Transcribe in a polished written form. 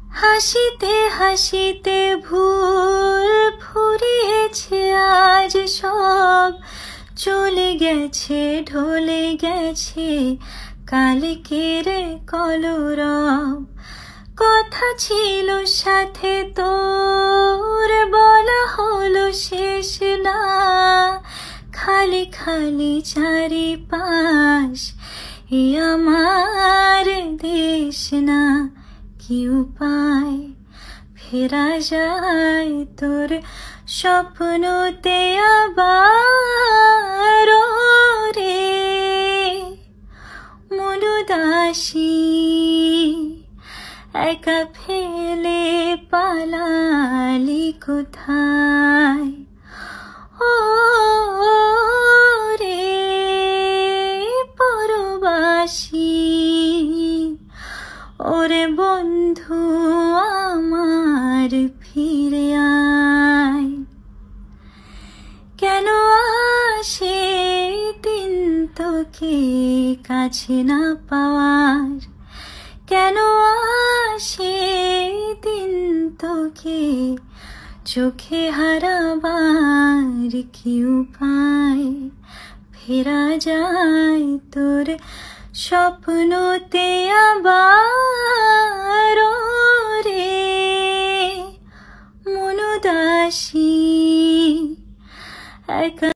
হাসিতে হাসিতে ভুল ফুরিয়েছে আজ সব, চলে গেছে ঢলে গেছে কালকের কলরব। কথা ছিল সাথে তোর, বলা হলো শেষ না, খালি খালি চারিপাশ, এ আমার দেশ না। কি উপায় ফেরা যায় তোর স্বপ্নতে আবার রে মনুদাসী, একা ফেলে পালালি কোথায়? ও রে পরবাসী, ওরে বন্ধু আমার ফিরে আয়। কেন আসে দিন তোকে কাছে না পাওয়ার, কেন আসে দিন তোকে চোখে হারাবার? কি উপায় ফেরা যায় তোর স্বপ্নতে